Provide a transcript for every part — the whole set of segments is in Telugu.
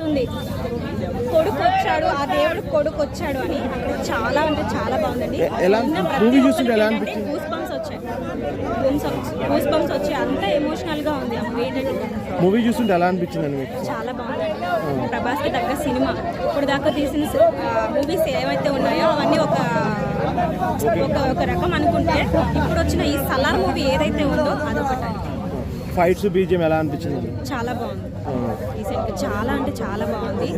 చెప్తుంది కొడుకు వచ్చాడు, ఆ దేవుడు కొడుకు వచ్చాడు అని. చాలా అంటే చాలా బాగుందండి. గూస్ బంప్స్ వచ్చాయి, అంతా ఎమోషనల్ గా ఉంది. మూవీ చూస్తుంటే ఎలా అనిపించింది మీకు? చాలా బాగుందండి. ప్రభాస్ కి తగ్గ సినిమా. ఇప్పుడు దాకా తీసిన మూవీస్ ఏవైతే ఉన్నాయో అవన్నీ ఒక రకం అనుకుంటే, ఇప్పుడు వచ్చిన ఈ సలార్ మూవీ ఏదైతే ఉందో అదొకటి. ఫైట్స్ బీజియం ఎలా అనిపించింది? చాలా బాగుంది. రీసెంట్గా చాలా అంటే చాలా బాగుంది.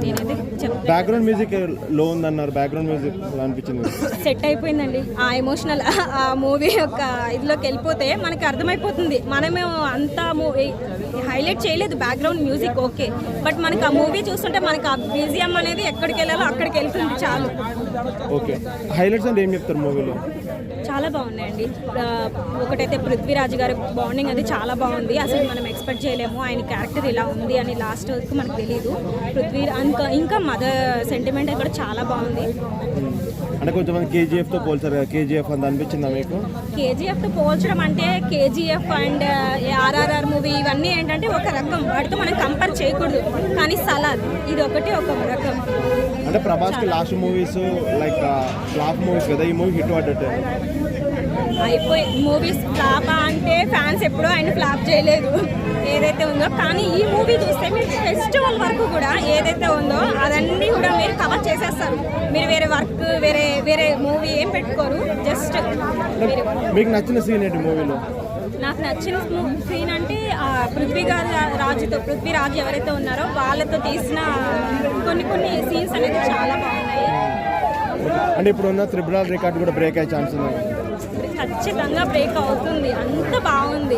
నేనైతే చెప్తాను. బ్యాక్గ్రౌండ్ మ్యూజిక్ లో ఉందన్నారు, బ్యాక్గ్రౌండ్ మ్యూజిక్ ఎలా అనిపించింది? సెట్ అయిపోయిందండి. ఆ ఎమోషనల్ ఆ మూవీ యొక్క ఇదిలోకి వెళ్ళిపోతే మనకి అర్థమైపోతుంది. మనమే అంతా మూవీ హైలైట్ చేయలేదు బ్యాక్గ్రౌండ్ మ్యూజిక్, ఓకే, బట్ మనకి ఆ మూవీ చూస్తుంటే మనకి ఆ బీజియం అనేది ఎక్కడికి వెళ్ళాలో అక్కడికి వెళ్తుంది చాలు. ఓకే, హైలైట్స్ అంటే ఏం చెప్తారు మూవీలో? చాలా బాగున్నాయండి. ఒకటైతే పృథ్వీరాజ్ గారి బాండింగ్ అది చాలా బాగుంది. అసలు మనం ఎక్స్పెక్ట్ చేయలేము ఆయన క్యారెక్టర్ ఇలా ఉంది అని. లాస్ట్ వరకు మనకు తెలియదు. ఇంకా మదర్ సెంటిమెంట్ కూడా చాలా బాగుంది. అంటే కొంచెం కేజీఎఫ్తో పోల్చారు కదా, కేజీఎఫ్ అంత అనిపించిందా మీకు? కేజీఎఫ్తో పోల్చడం అంటే కేజీఎఫ్ అండ్ ఆర్ఆర్ఆర్ మూవీ ఇవన్నీ ఏంటంటే ఒక రకం, వాటితో మనం కంపేర్ చేయకూడదు. కానీ సలార్ ఇది ఒకటి ఒక రకం. అంటే ప్రభాస్కి last movies like flop movies కదా, ఈ మూవీ హిట్ పడ్డట్టు అయిపోయి మూవీస్ ఫ్లాప్ అంటే ఫ్యాన్స్ ఎప్పుడూ ఆయన ఫ్లాప్ చేయలేదు ఏదైతే ఉందో. కానీ ఈ మూవీ చూస్తే మీరు ఫెస్టివల్ వరకు కూడా ఏదైతే ఉందో అదన్నీ కూడా మీరు కవర్ చేసేస్తారు. మీరు వేరే వర్క్ వేరే మూవీ ఏం పెట్టుకోరు. జస్ట్ మీకు నచ్చిన సీన్ ఏంటి మూవీలో? నాకు నచ్చిన సీన్ అంటే పృథ్వీరాజు ఎవరైతే ఉన్నారో వాళ్ళతో తీసిన కొన్ని సీన్స్ అనేది చాలా బాగున్నాయి. అంటే ఇప్పుడు ఉన్న త్రిబుల్ ఆర్ రికార్డ్ కూడా బ్రేక్ అయ్యే ఛాన్స్ ఉంది. ఖచ్చితంగా బ్రేక్ అవుతుంది. అంత బాగుంది.